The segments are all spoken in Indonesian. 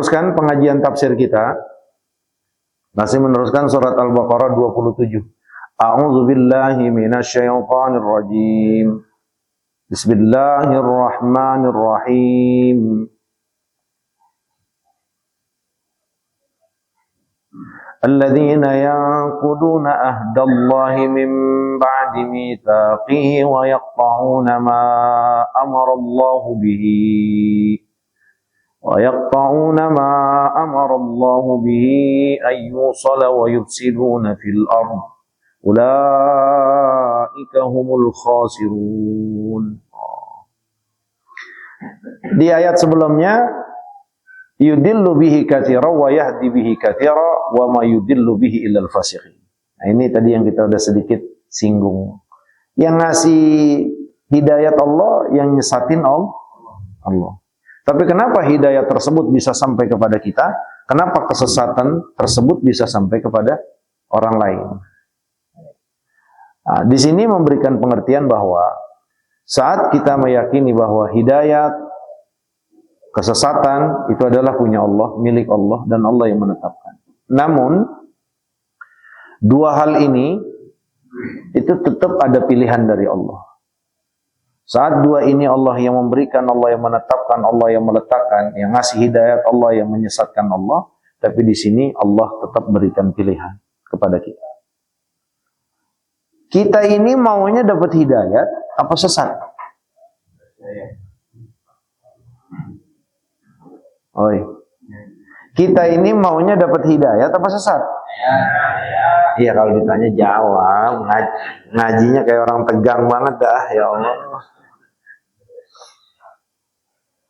meneruskan pengajian tafsir kita. Masih meneruskan surat Al-Baqarah 27. A'udzu billahi minasyaitonir rajim. Bismillahirrahmanirrahim. Alladzina yanquduna ahdallahi min ba'di mitsaqihi wa yaqta'una ma amara Allahu bihi أن يوصل ويفسدون في الأرض أولئك هم الخاسرون. Di ayat sebelumnya, yudillu bihi katsira wa yahdi bihi katsira wa ma yudillu bihi illal fasiqin. Nah, ini tadi yang kita udah sedikit singgung. Yang ngasih hidayat Allah, yang nyesatin Allah. Tapi kenapa hidayah tersebut bisa sampai kepada kita? Kenapa kesesatan tersebut bisa sampai kepada orang lain? Nah, di sini memberikan pengertian bahwa saat kita meyakini bahwa hidayat, kesesatan itu adalah punya Allah, milik Allah, dan Allah yang menetapkan. Namun, dua hal ini itu tetap ada pilihan dari Allah. Saat dua ini Allah yang memberikan, Allah yang menetapkan, Allah yang meletakkan, yang ngasih hidayat, Allah yang menyesatkan Allah. Tapi di sini Allah tetap berikan pilihan kepada kita. Kita ini maunya dapat hidayat apa sesat? Oi. Kita ini maunya dapat hidayat apa sesat? Iya, kalau ditanya jawab. Ngajinya kayak orang tegang banget dah, ya Allah.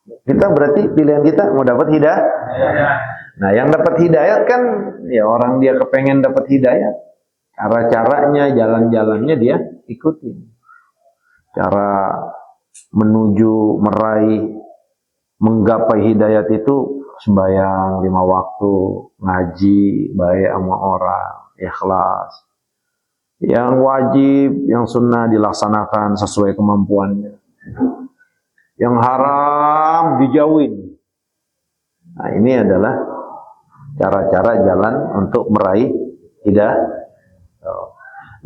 Kita berarti pilihan kita mau dapat hidayah. Nah, yang dapat hidayat kan ya orang dia kepengen dapat hidayat. Cara-caranya, jalan-jalannya dia ikuti. Cara menuju meraih, menggapai hidayat itu sembahyang 5 waktu, ngaji, baik sama orang, ikhlas. Yang wajib, yang sunnah dilaksanakan sesuai kemampuannya. Yang haram dijauhin. Nah, ini adalah cara-cara jalan untuk meraih hidayah.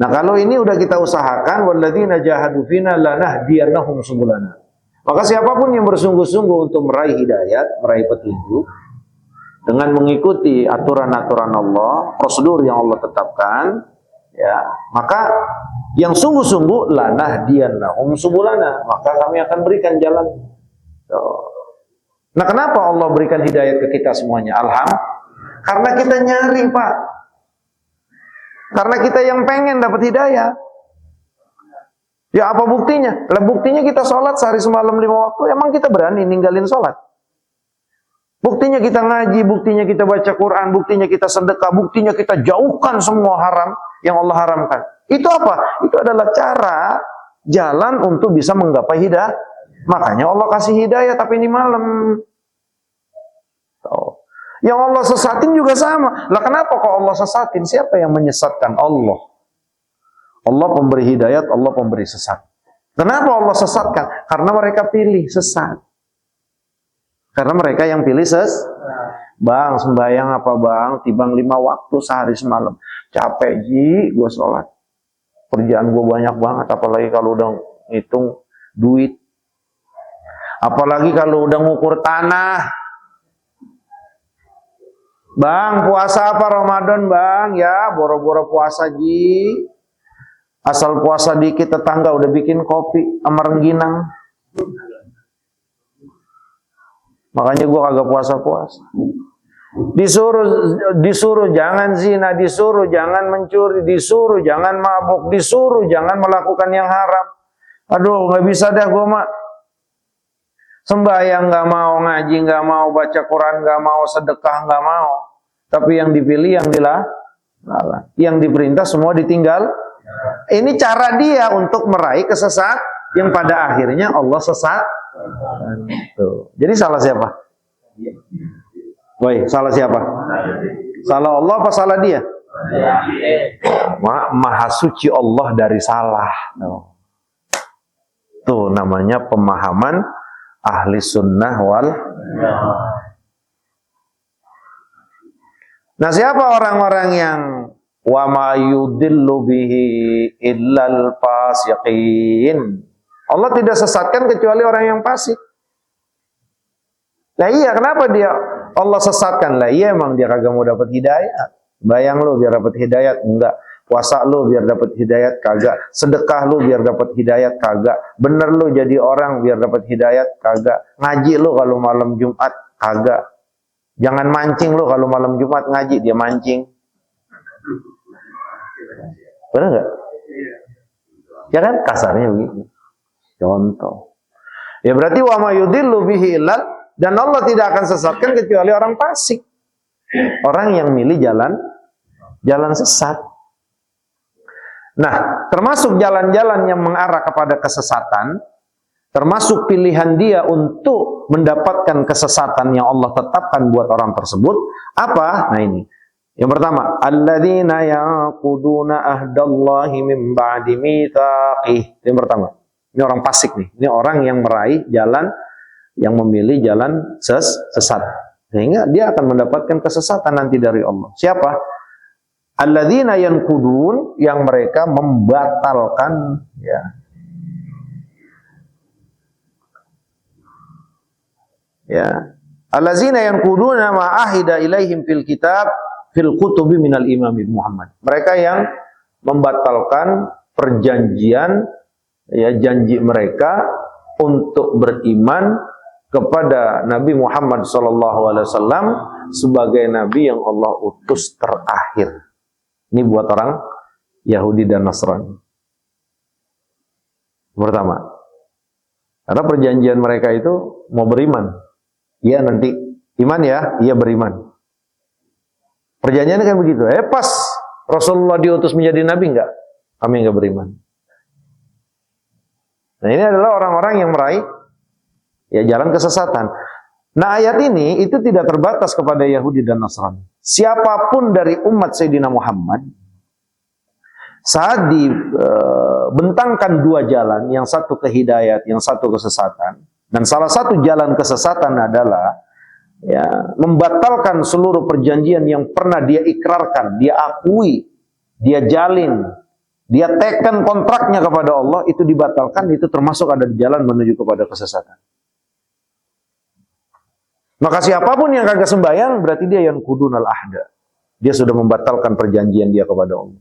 Nah, kalau ini udah kita usahakan, walladzina jahadu fina lanahdiyannahum subulana. Maka siapapun yang bersungguh-sungguh untuk meraih hidayat, meraih petunjuk dengan mengikuti aturan-aturan Allah, prosedur yang Allah tetapkan, ya, maka yang sungguh-sungguh lanahdiyannahum subulana, maka kami akan berikan jalan. Nah, kenapa Allah berikan hidayat ke kita semuanya? Karena kita nyari, Pak. Karena kita yang pengen dapat hidayah. Ya, apa buktinya? Lah, buktinya kita sholat sehari semalam 5 waktu, emang kita berani ninggalin sholat? Buktinya kita ngaji, buktinya kita baca Quran, buktinya kita sedekah, buktinya kita jauhkan semua haram yang Allah haramkan. Itu apa? Itu adalah cara, jalan untuk bisa menggapai hidayah. Makanya Allah kasih hidayah tapi ini malam. Yang Allah sesatin juga sama. Lah, kenapa kok Allah sesatin? Siapa yang menyesatkan? Allah. Allah pemberi hidayat, Allah pemberi sesat. Kenapa Allah sesatkan? Karena mereka pilih sesat. Karena mereka yang pilih Bang, sembahyang apa bang? Tibang 5 waktu sehari semalam. Capek ji, gue sholat. Kerjaan gue banyak banget, apalagi kalau udah ngitung duit. Apalagi kalau udah ngukur tanah. Bang, puasa apa Ramadan bang? Ya, boro-boro puasa ji. Asal puasa dikit tetangga udah bikin kopi sama rengginang. Makanya gua kagak puasa-puasa. Disuruh jangan zina, disuruh jangan mencuri, disuruh jangan mabuk, disuruh jangan melakukan yang haram. Aduh, nggak bisa dah gua mah. Sembahyang nggak mau, ngaji nggak mau, baca Quran nggak mau, sedekah nggak mau. Tapi yang dipilih, yang dilarang, yang diperintah semua ditinggal. Ini cara dia untuk meraih kesesat yang pada akhirnya Allah sesat. Tuh. Jadi salah siapa? Woi, salah siapa? Salah Allah apa salah dia? Maha suci Allah dari salah. Tuh namanya pemahaman ahli sunnah wal. Nah, siapa orang-orang yang wa ma yudillu bihi illal fasiqin? Allah tidak sesatkan kecuali orang yang fasik. Lah iya, kenapa dia Allah sesatkan? Lah iya, emang dia kagak mau dapat hidayah. Bayang lu biar dapat hidayat, enggak. Puasa lu biar dapat hidayat, kagak. Sedekah lu biar dapat hidayat, kagak. Bener lu jadi orang biar dapat hidayat, kagak. Ngaji lu kalau malam Jumat, kagak. Jangan mancing lu kalau malam Jumat ngaji, dia mancing. Bener enggak? Ya kan, kasarnya begitu. Contoh. Ya berarti wa ma yudillu bihi illal, dan Allah tidak akan sesatkan kecuali orang fasik. Orang yang milih jalan sesat. Nah, termasuk jalan-jalan yang mengarah kepada kesesatan, termasuk pilihan dia untuk mendapatkan kesesatan yang Allah tetapkan buat orang tersebut, apa? Nah ini. Yang pertama, alladzina yaquduna ahdallahi min ba'di mitsaqih. Yang pertama. Ini orang fasik nih. Ini orang yang meraih jalan, yang memilih jalan sesat. Sehingga dia akan mendapatkan kesesatan nanti dari Allah. Siapa? Alladzina yanqudun, yang mereka membatalkan, ya. Ya. Alladzina yanquduna ma ahida ilaihim fil kitab fil kutubi minal imam Muhammad. Mereka yang membatalkan perjanjian, ya, janji mereka untuk beriman kepada Nabi Muhammad SAW sebagai Nabi yang Allah utus terakhir. Ini buat orang Yahudi dan Nasrani. Pertama, karena perjanjian mereka itu mau beriman. Iya nanti iman ya, iya beriman. Perjanjiannya kan begitu. Pas Rasulullah diutus menjadi Nabi enggak? Kami enggak beriman. Nah ini adalah orang-orang yang meraih, ya, jalan kesesatan. Nah ayat ini itu tidak terbatas kepada Yahudi dan Nasrani. Siapapun dari umat Sayyidina Muhammad, saat dibentangkan dua jalan, yang satu ke hidayat, yang satu kesesatan, dan salah satu jalan kesesatan adalah, ya, membatalkan seluruh perjanjian yang pernah dia ikrarkan, dia akui, dia jalin, dia teken kontraknya kepada Allah, itu dibatalkan, itu termasuk ada di jalan menuju kepada kesesatan. Maka siapapun yang kagak sembahyang, berarti dia yang kudunal ahda. Dia sudah membatalkan perjanjian dia kepada Allah.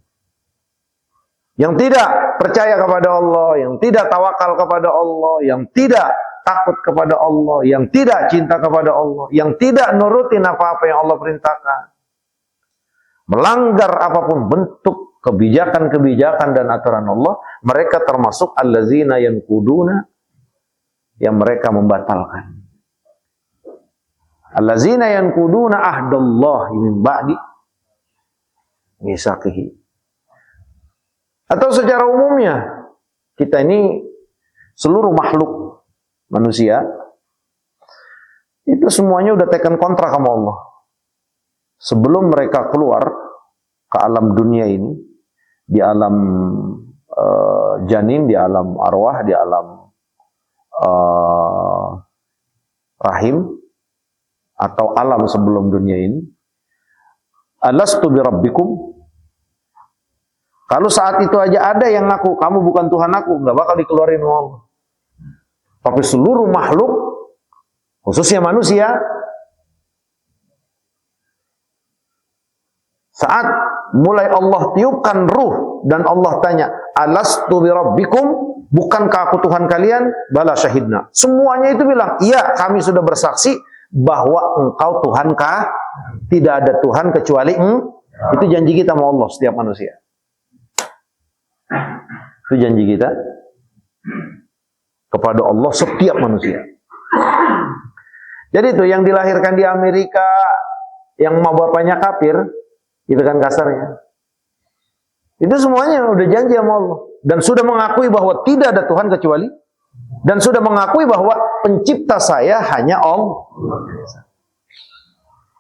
Yang tidak percaya kepada Allah, yang tidak tawakal kepada Allah, yang tidak takut kepada Allah, yang tidak cinta kepada Allah, yang tidak nurutin apa-apa yang Allah perintahkan, melanggar apapun bentuk kebijakan-kebijakan dan aturan Allah, mereka termasuk allazina yanquduna, yang mereka membatalkan. Allazina yanquduna ahdallahi min ba'di mitsaqihi. Atau secara umumnya, kita ini seluruh makhluk manusia itu semuanya udah teken kontrak sama Allah. Sebelum mereka keluar ke alam dunia ini, di alam janin, di alam arwah, di alam rahim, atau alam sebelum dunia ini, alastu birabbikum. Kalau saat itu aja ada yang ngaku kamu bukan Tuhan aku, nggak bakal dikeluarin sama Allah. Tapi seluruh makhluk, khususnya manusia, saat mulai Allah tiupkan ruh dan Allah tanya, alastu birabbikum, bukankah aku Tuhan kalian? Bala syahidna. Semuanya itu bilang, iya kami sudah bersaksi bahwa engkau Tuhankah? Tidak ada Tuhan kecuali Itu janji kita sama Allah, setiap manusia. Itu janji kita kepada Allah setiap manusia. Jadi itu yang dilahirkan di Amerika, yang mau bapaknya kafir, itu kan kasarnya. Itu semuanya udah janji sama Allah. Dan sudah mengakui bahwa tidak ada Tuhan kecuali, dan sudah mengakui bahwa pencipta saya hanya Allah.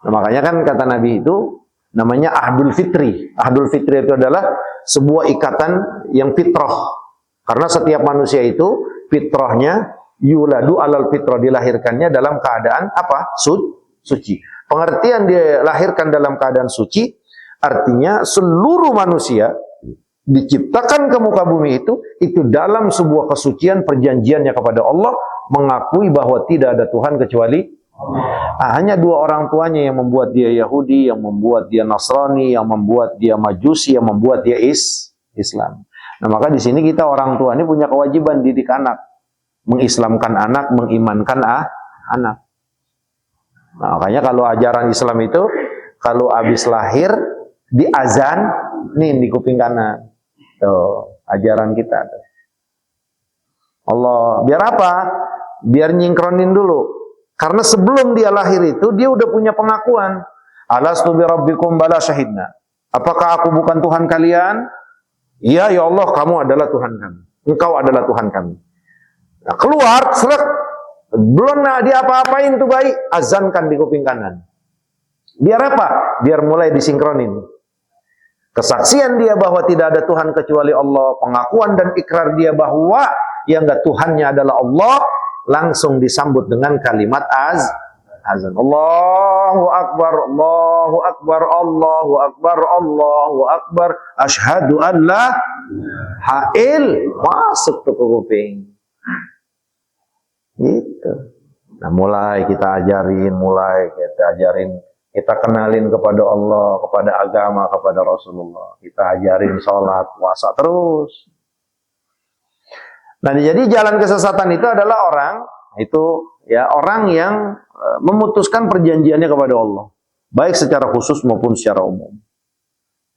Nah, makanya kan kata Nabi itu namanya ahdul fitri. Ahdul fitri itu adalah sebuah ikatan yang fitrah. Karena setiap manusia itu fitrahnya yuladu alal fitrah, dilahirkannya dalam keadaan apa? Suci. Pengertian dia lahirkan dalam keadaan suci, artinya seluruh manusia diciptakan ke muka bumi itu dalam sebuah kesucian perjanjiannya kepada Allah, mengakui bahwa tidak ada Tuhan kecuali hanya dua orang tuanya yang membuat dia Yahudi, yang membuat dia Nasrani, yang membuat dia Majusi, yang membuat dia Islam. Nah, maka di sini kita orang tua ini punya kewajiban didik anak, mengislamkan anak, mengimankan anak. Nah, makanya kalau ajaran Islam itu kalau habis lahir di azan nih di kuping kanan. Tuh, ajaran kita tuh. Allah, biar apa? Biar nyingkronin dulu. Karena sebelum dia lahir itu, dia udah punya pengakuan. Alastu bi rabbikum bala syahidna. Apakah aku bukan Tuhan kalian? Iya, ya Allah, kamu adalah Tuhan kami. Engkau adalah Tuhan kami. Nah, keluar, selek. Belum dia apa-apain tuh bayi, azankan di kuping kanan. Biar apa? Biar mulai disinkronin. Kesaksian dia bahwa tidak ada Tuhan kecuali Allah, pengakuan dan ikrar dia bahwa yang enggak Tuhannya adalah Allah, langsung disambut dengan kalimat azan. Allahu Akbar, Allahu Akbar, Allahu Akbar, Allahu Akbar, asyhadu an la hail, masuk tuh ke kuping. Gitu. Nah, mulai kita ajarin, kita kenalin kepada Allah, kepada agama, kepada Rasulullah. Kita ajarin sholat, puasa terus. Nah, jadi jalan kesesatan itu adalah orang yang memutuskan perjanjiannya kepada Allah, baik secara khusus maupun secara umum.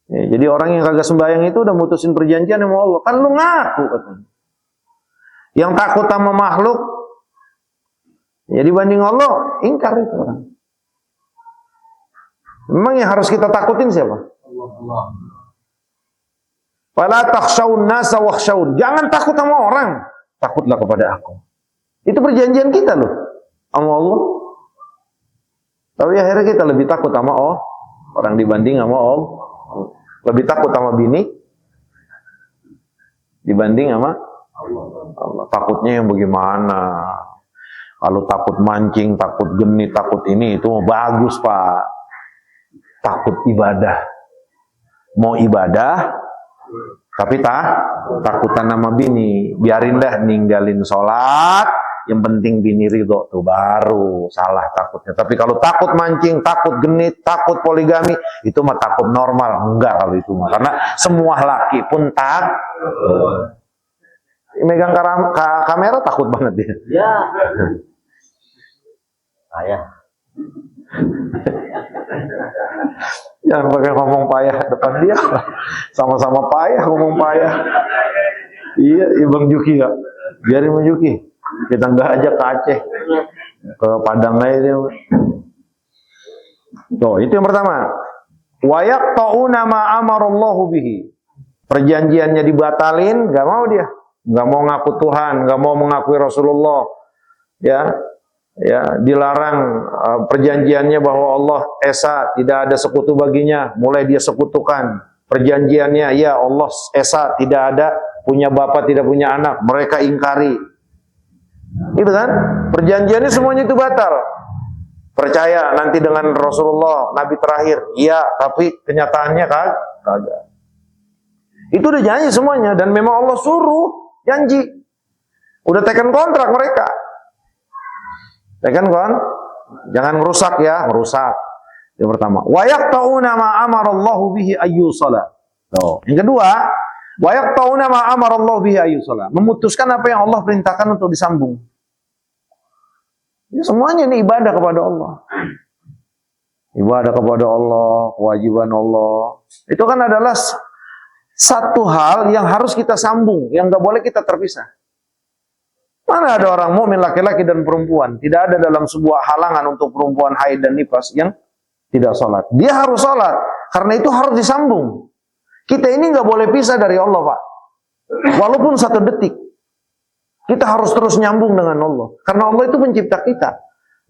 Ya, jadi orang yang kagak sembahyang itu udah mutusin perjanjian sama Allah. Kan lu ngaku katanya. Yang takut sama makhluk, ya dibanding Allah, ingkar itu orang. Memang yang harus kita takutin siapa? Allah. Fala takhshawun nasa wakhshawun. Jangan takut sama orang, takutlah kepada aku. Itu perjanjian kita loh sama Allah. Tapi akhirnya kita lebih takut sama orang dibanding sama Allah. Lebih takut sama bini dibanding sama Allah. Takutnya yang bagaimana? Kalau takut mancing, takut genit, takut ini itu bagus, Pak. Takut ibadah. Mau ibadah tapi takutan sama bini, biarin dah ninggalin sholat, yang penting bini ridho, tuh baru salah takutnya. Tapi kalau takut mancing, takut genit, takut poligami, itu mah takut normal. Enggak kalau itu mah, karena semua laki pun megang kamera takut banget dia. Ya. Ayah. Jangan pakai ngomong payah depan dia. Sama-sama payah ngomong payah. Iya, Bang Juki ya. Biarin Bang Juki. Kita nggak ajak ke Aceh, ke Padang aja. Tuh, itu yang pertama. Wa yaqta'una ma amarallahu bihi. Perjanjiannya dibatalin, nggak mau dia. Nggak mau ngaku Tuhan, nggak mau mengakui Rasulullah. Ya, dilarang perjanjiannya bahwa Allah Esa, tidak ada sekutu baginya, mulai dia sekutukan. Perjanjiannya, ya Allah Esa, tidak ada, punya bapak, tidak punya anak, mereka ingkari. Itu kan? Perjanjiannya semuanya itu batal. Percaya nanti dengan Rasulullah, Nabi terakhir, iya, tapi kenyataannya kagak. Itu udah janji semuanya, dan memang Allah suruh janji. Udah teken kontrak mereka. Kan jangan merusak ya, merusak. Yang pertama, wa yaqta'una ma amarallahu bihi ayyusala. Yang kedua, wa yaqta'una ma amarallahu bihi ayyusala. Memutuskan apa yang Allah perintahkan untuk disambung. Ya, semuanya ini ibadah kepada Allah. Ibadah kepada Allah, kewajiban Allah. Itu kan adalah satu hal yang harus kita sambung, yang enggak boleh kita terpisah. Mana ada orang mukmin laki-laki dan perempuan, tidak ada dalam sebuah halangan untuk perempuan haid dan nifas yang tidak sholat. Dia harus sholat, karena itu harus disambung. Kita ini nggak boleh pisah dari Allah, Pak. Walaupun satu detik, kita harus terus nyambung dengan Allah, karena Allah itu pencipta kita.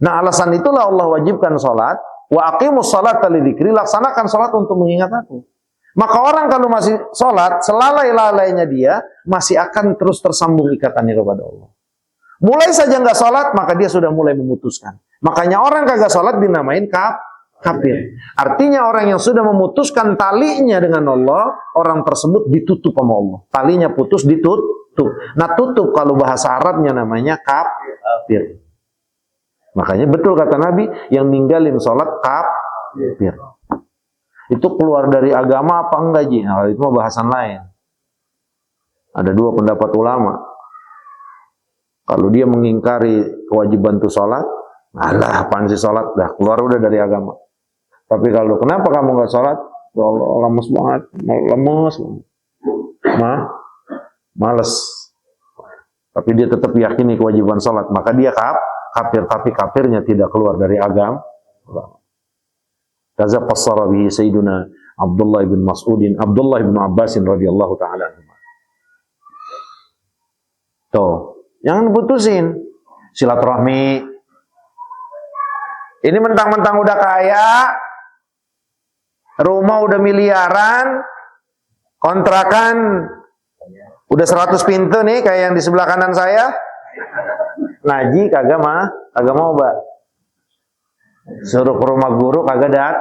Nah, alasan itulah Allah wajibkan sholat. Wa aqimus sholata lidzikri, laksanakan sholat untuk mengingat aku. Maka orang kalau masih sholat, selalai-lalainya dia masih akan terus tersambung ikatannya kepada Allah. Mulai saja nggak sholat, maka dia sudah mulai memutuskan. Makanya orang kagak sholat dinamain kafir. Artinya orang yang sudah memutuskan talinya dengan Allah, orang tersebut ditutup sama Allah. Talinya putus, ditutup. Nah, tutup kalau bahasa Arabnya namanya kafir. Makanya betul kata Nabi, yang ninggalin sholat kafir. Itu keluar dari agama apa enggak, Ji? Nah, itu mah bahasan lain. Ada dua pendapat ulama. Kalau dia mengingkari kewajiban itu sholat, alah, apaan sih sholat? Dah keluar udah dari agama. Tapi kalau kenapa kamu nggak sholat? Lemes banget, lemes, males. Tapi dia tetap yakini kewajiban sholat, maka dia kafir. Tapi kafirnya tidak keluar dari agama. Kaza fassara bihi Sayyiduna Abdullah bin Mas'udin, Abdullah bin Abbasin radhiyallahu ta'ala anhu. Tuh, jangan putusin silaturahmi. Ini mentang-mentang udah kaya, rumah udah miliaran, kontrakan udah 100 pintu nih kayak yang di sebelah kanan saya. Ngaji kagak mau, Mbak. Suruh ke rumah guru kagak dat.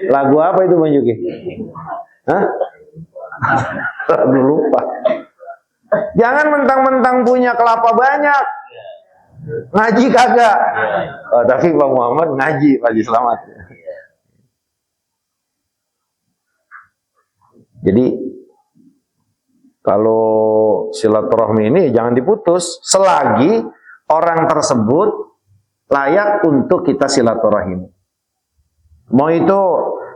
Lagu apa itu, Bang Juki? Hah? Lagu lupa. Jangan mentang-mentang punya kelapa banyak, ngaji kagak. Oh, tapi Bang Muhammad ngaji, Pak Haji Slamet. Jadi kalau silaturahmi ini jangan diputus selagi orang tersebut layak untuk kita silaturahim. Mau itu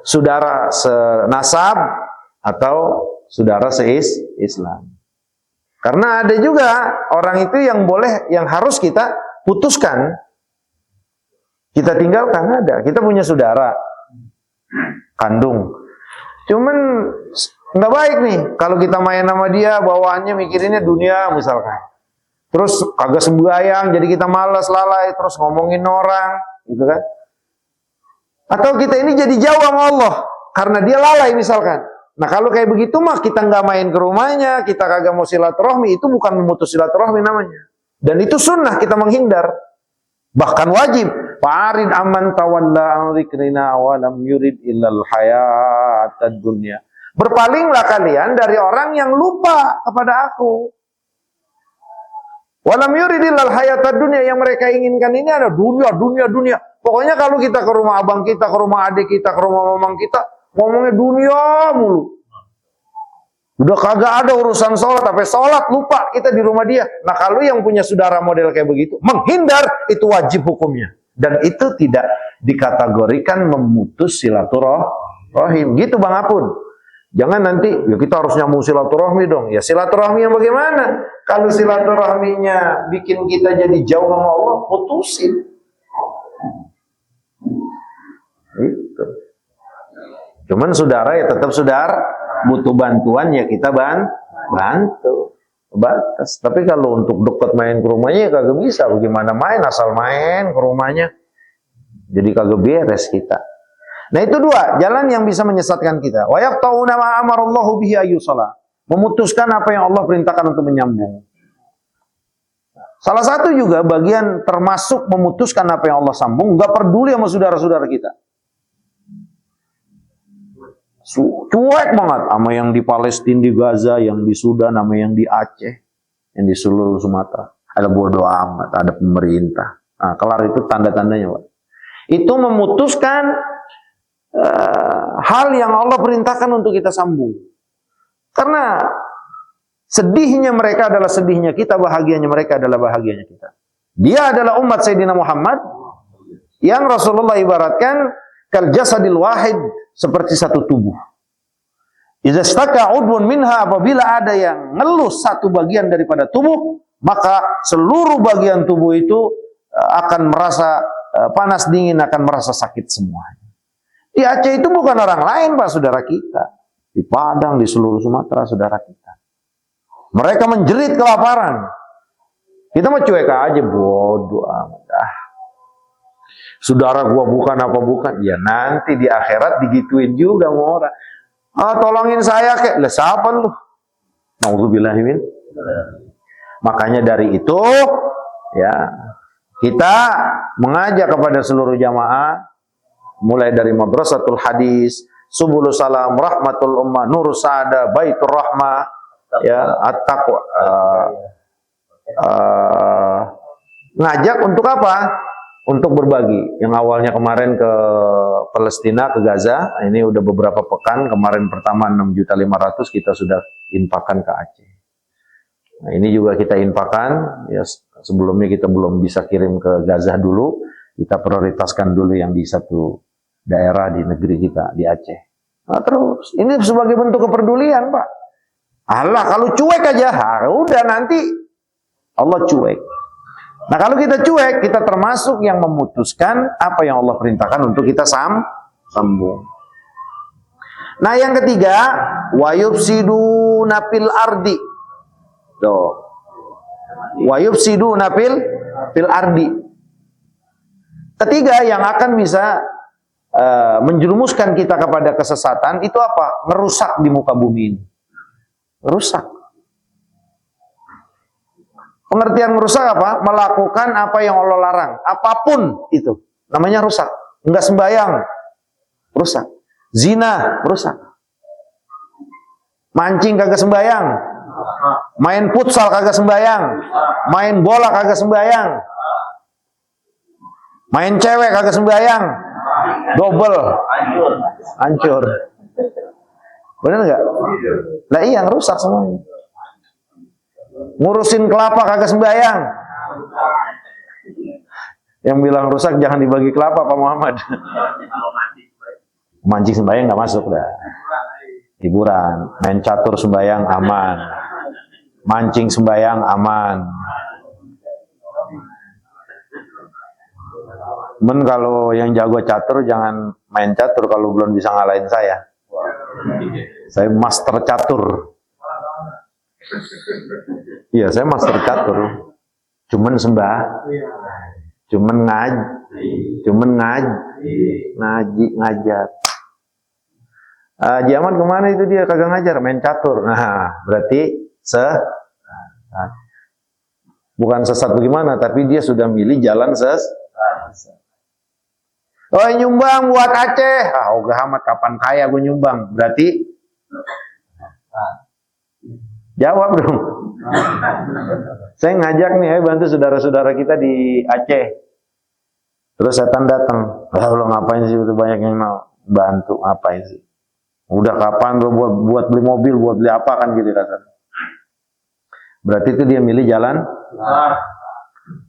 saudara senasab atau saudara Islam. Karena ada juga orang itu yang boleh, yang harus kita putuskan, kita tinggalkan. Ada, kita punya saudara kandung, cuman nggak baik nih kalau kita main sama dia, bawaannya mikirinnya dunia misalkan, terus kagak sembahyang, jadi kita malas, lalai, terus ngomongin orang, gitu kan? Atau kita ini jadi jauh sama Allah karena dia lalai misalkan. Nah kalau kayak begitu mah kita nggak main ke rumahnya, kita kagak mau silaturahmi, itu bukan memutus silaturahmi namanya. Dan itu sunnah, kita menghindar. Bahkan wajib. Fa'arid amman tawalla an dzikrina wa lam yurid illal hayatad dunya. Berpalinglah kalian dari orang yang lupa kepada aku. Wa lam yurid illal hayatad dunya, yang mereka inginkan ini ada dunia. Pokoknya kalau kita ke rumah abang kita, ke rumah adik kita, ke rumah mamang kita, ngomongnya dunia mulu. Udah kagak ada urusan sholat, tapi sholat lupa kita di rumah dia. Nah kalau yang punya saudara model kayak begitu, menghindar itu wajib hukumnya. Dan itu tidak dikategorikan memutus silaturahim. Gitu Bang Apun. Jangan nanti, ya kita harus nyambung silaturahmi dong. Ya silaturahmi yang bagaimana? Kalau silaturahminya bikin kita jadi jauh sama Allah, putusin. Gitu. Cuman saudara ya tetap saudara, butuh bantuan ya kita bantu. Batas. Tapi kalau untuk dekat main ke rumahnya ya kagak bisa. Bagaimana main, asal main ke rumahnya. Jadi kagak beres kita. Nah itu dua jalan yang bisa menyesatkan kita. Wa yaqta'una ma amarallahu bihi ayyusala. Memutuskan apa yang Allah perintahkan untuk menyambung. Salah satu juga bagian termasuk memutuskan apa yang Allah sambung, enggak peduli sama saudara-saudara kita. Cuek banget sama yang di Palestina, di Gaza, yang di Sudan, sama yang di Aceh, yang di seluruh Sumatera. Ada bodo amat, ada pemerintah. Nah, kelar itu tanda-tandanya, Pak. Itu memutuskan hal yang Allah perintahkan untuk kita sambung. Karena sedihnya mereka adalah sedihnya kita, bahagianya mereka adalah bahagianya kita. Dia adalah umat Sayyidina Muhammad yang Rasulullah ibaratkan kal jasadil wahid, seperti satu tubuh. Idza staka udwun minha, apabila ada yang ngelus satu bagian daripada tubuh, maka seluruh bagian tubuh itu akan merasa panas dingin, akan merasa sakit semuanya. Di Aceh itu bukan orang lain, Pak, saudara kita. Di Padang, di seluruh Sumatera, saudara kita. Mereka menjerit kelaparan. Kita mah cuek aja, bodoh amat. Saudara gua bukan apa bukan, ya nanti di akhirat digituin juga sama orang. Tolongin saya kek, lah siapa lu? Nauzubillahimin. Makanya dari itu ya kita mengajak kepada seluruh jamaah mulai dari Madrasatul Hadis, Subulus Salam, Rahmatul Ummah, Nurus Saada, Baitur Rahmah, ya, At-Taqwa, ngajak untuk apa? Untuk berbagi. Yang awalnya kemarin ke Palestina, ke Gaza, ini udah beberapa pekan. Kemarin pertama 6.500.000 kita sudah infakkan ke Aceh. Nah, ini juga kita infakkan. Ya, sebelumnya kita belum bisa kirim ke Gaza dulu. Kita prioritaskan dulu yang di satu daerah di negeri kita, di Aceh. Nah, terus ini sebagai bentuk kepedulian, Pak. Allah, kalau cuek aja, udah nanti Allah cuek. Nah, kalau kita cuek, kita termasuk yang memutuskan apa yang Allah perintahkan untuk kita sambung. Nah, yang ketiga, wa yufsiduna fil ardi. Tuh. Wa yufsiduna fil ardi. Ketiga yang akan bisa menjerumuskan kita kepada kesesatan itu apa? Merusak di muka bumi ini. Rusak. Pengertian merusak apa? Melakukan apa yang Allah larang. Apapun itu. Namanya rusak. Enggak sembayang. Rusak. Zina. Rusak. Mancing kagak sembayang. Main futsal kagak sembayang. Main bola kagak sembayang. Main cewek kagak sembayang. Double. Hancur. Benar nggak? Lah iya, rusak semuanya. Ngurusin kelapa kagak sembayang. Yang bilang rusak jangan dibagi kelapa, Pak Muhammad. Mancing sembayang nggak masuk dah. Hiburan, main catur sembayang aman. Mancing sembayang aman. Men kalau yang jago catur jangan main catur kalau belum bisa ngalahin saya. Saya master catur. Iya, saya master catur. Cuman ngajak. Zaman kemana itu dia kagak ngajar, main catur. Nah, berarti bukan sesat bagaimana, tapi dia sudah milih jalan Oh, nyumbang buat Aceh. Ogah amat, kapan kaya gue nyumbang. Berarti jawab dong. Saya ngajak nih, ayo bantu saudara-saudara kita di Aceh. Terus setan datang. Lo ngapain sih, udah banyak yang mau bantu, ngapain sih? Udah kapan lo buat beli mobil, buat beli apa kan gitu rasanya. Berarti itu dia milih jalan.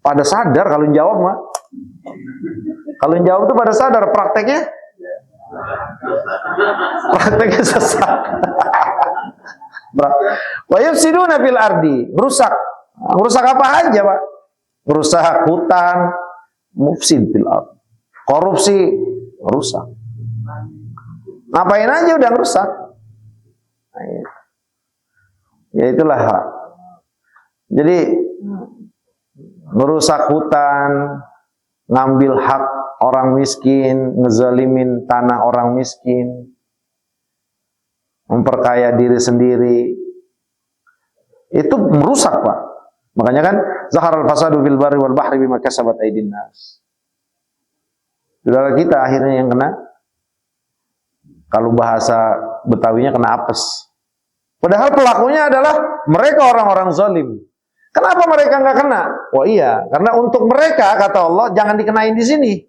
Pada sadar kalau jawab mah. Kalau yang jawab itu pada sadar, prakteknya sesat. Wa yufsiduna fil ardi, merusak. Merusak apa aja, Pak? Merusak hutan, mufsid fil ardi. Korupsi, merusak. Ngapain aja udah merusak. Ya itulah. Jadi merusak hutan, ngambil hak orang miskin, ngezalimin tanah orang miskin, memperkaya diri sendiri, itu merusak, Pak. Makanya kan zaharal fasadu fil barri wal bahri bima kasabat aydin nas. Saudara kita akhirnya yang kena, kalau bahasa Betawinya kena apes. Padahal pelakunya adalah mereka orang-orang zalim. Kenapa mereka nggak kena? Oh iya, karena untuk mereka kata Allah jangan dikenain di sini.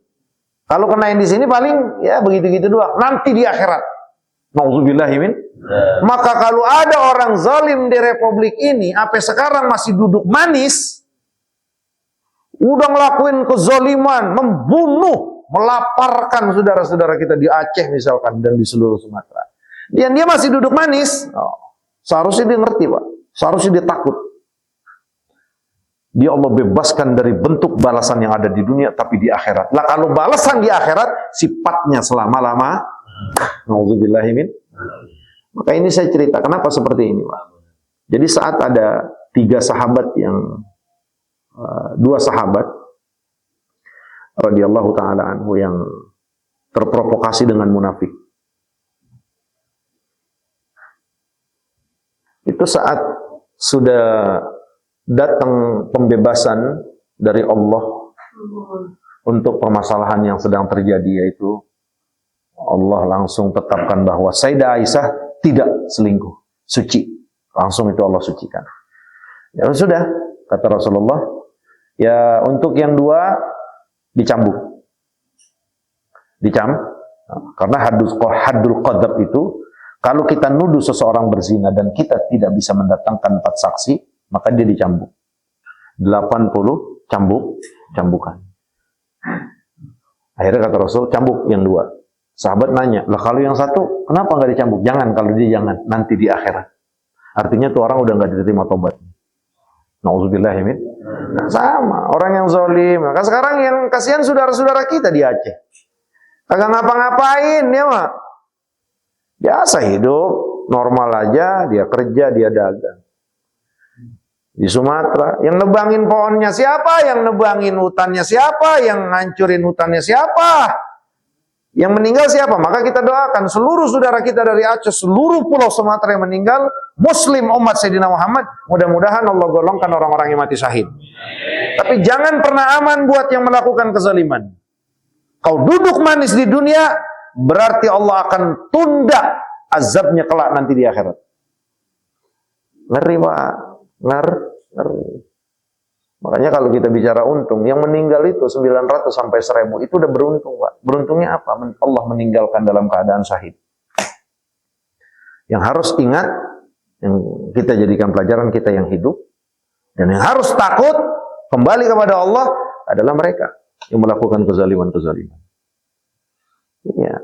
Kalau kenain di sini paling ya begitu-gitu doang. Nanti di akhirat. Nauzubillahimin. Maka kalau ada orang zalim di republik ini, sampai sekarang masih duduk manis, udah ngelakuin kezaliman, membunuh, melaparkan saudara-saudara kita di Aceh misalkan dan di seluruh Sumatera. Dan dia masih duduk manis. Seharusnya dia ngerti, Pak. Seharusnya dia takut. Dia Allah bebaskan dari bentuk balasan yang ada di dunia, tapi di akhirat. Lah kalau balasan di akhirat, sifatnya selama-lama. Nauzubillahimin. Maka ini saya cerita, kenapa seperti ini, Pak? Jadi saat ada 3 sahabat yang, 2 sahabat, radhiyallahu ta'ala anhu, yang terprovokasi dengan munafik. Itu saat sudah datang pembebasan dari Allah untuk permasalahan yang sedang terjadi, yaitu Allah langsung tetapkan bahwa Sayyidah Aisyah tidak selingkuh, suci. Langsung itu Allah sucikan. Ya sudah, kata Rasulullah, ya untuk yang dua dicambuk. Karena haddul qadzaf itu, kalau kita nuduh seseorang berzina dan kita tidak bisa mendatangkan 4 saksi, maka dia dicambuk. 80 cambukan. Akhirnya kata Rasul, cambuk yang 2. Sahabat nanya, lah kalau yang 1 kenapa nggak dicambuk? Jangan, kalau dia jangan, nanti di akhirat. Artinya tuh orang udah nggak diterima tobat. Nauzubillahimin. Nah, sama orang yang zalim. Maka sekarang yang kasihan saudara-saudara kita di Aceh. Kagak ngapa-ngapain dia mah. Biasa hidup, normal aja, dia kerja, dia dagang. Di Sumatera, yang nebangin pohonnya siapa? Yang nebangin hutannya siapa? Yang ngancurin hutannya siapa? Yang meninggal siapa? Maka kita doakan seluruh saudara kita dari Aceh, seluruh pulau Sumatera yang meninggal, Muslim umat Sayyidina Muhammad, mudah-mudahan Allah golongkan orang-orang yang mati syahid. Tapi jangan pernah aman buat yang melakukan kezaliman. Kau duduk manis di dunia, berarti Allah akan tunda azabnya kelak nanti di akhirat. Ngeri Pak, ngeri. Makanya kalau kita bicara untung, yang meninggal itu 900 sampai 1000 itu udah beruntung, Pak. Beruntungnya apa? Allah meninggalkan dalam keadaan syahid. Yang harus ingat, yang kita jadikan pelajaran kita yang hidup, dan yang harus takut kembali kepada Allah adalah mereka yang melakukan kezaliman-kezaliman. Iya.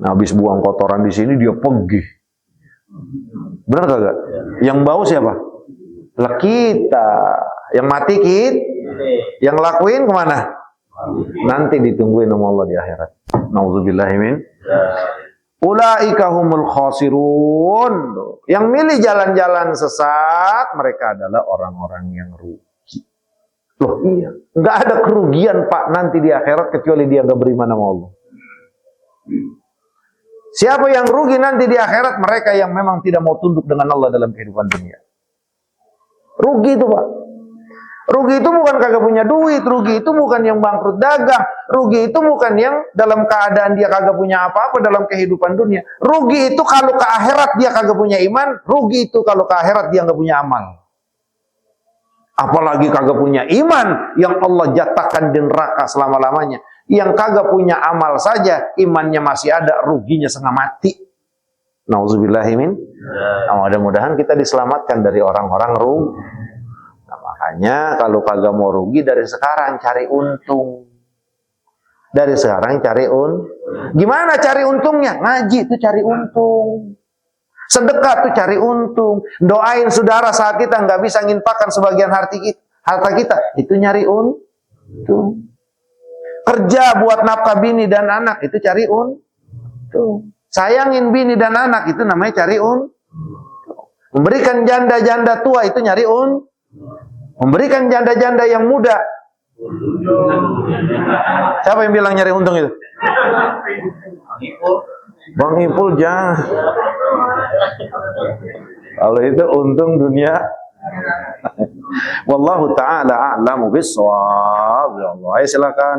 Nah, habis buang kotoran di sini dia pergi. Benar kagak? Yang bau siapa? Lah kita. Yang mati kita. Yang lakuin kemana? Nanti ditungguin sama Allah di akhirat. Nauzubillahimin. Ulaika humul khasirun. Yang milih jalan-jalan sesat, mereka adalah orang-orang yang rugi. Loh iya, nggak ada kerugian Pak nanti di akhirat kecuali dia nggak beriman sama Allah. Siapa yang rugi nanti di akhirat? Mereka yang memang tidak mau tunduk dengan Allah dalam kehidupan dunia. Rugi itu Pak. Rugi itu bukan kagak punya duit, rugi itu bukan yang bangkrut dagang, rugi itu bukan yang dalam keadaan dia kagak punya apa-apa dalam kehidupan dunia. Rugi itu kalau ke akhirat dia kagak punya iman, rugi itu kalau ke akhirat dia nggak punya amal. Apalagi kagak punya iman yang Allah jatahkan di neraka selama-lamanya. Yang kagak punya amal saja, imannya masih ada, ruginya setengah mati. Nauzubillahimin. Nah, mudah-mudahan kita diselamatkan dari orang-orang rugi. Nah, makanya kalau kagak mau rugi dari sekarang cari untung. Dari sekarang cari Gimana cari untungnya? Ngaji itu cari untung. Sedekah itu cari untung. Doain saudara saat kita nggak bisa nginfakkan sebagian harta kita, itu nyari untung. Kerja buat nafkah bini dan anak, itu cari untung. Sayangin bini dan anak, itu namanya cari untung. Memberikan janda-janda tua, itu nyari untung. Memberikan janda-janda yang muda. Siapa yang bilang nyari untung itu? Bang Ipul jangan. Kalau itu untung dunia. Wallahu ta'ala a'lamu bis-shawab. Ya Allah. Ayo silakan.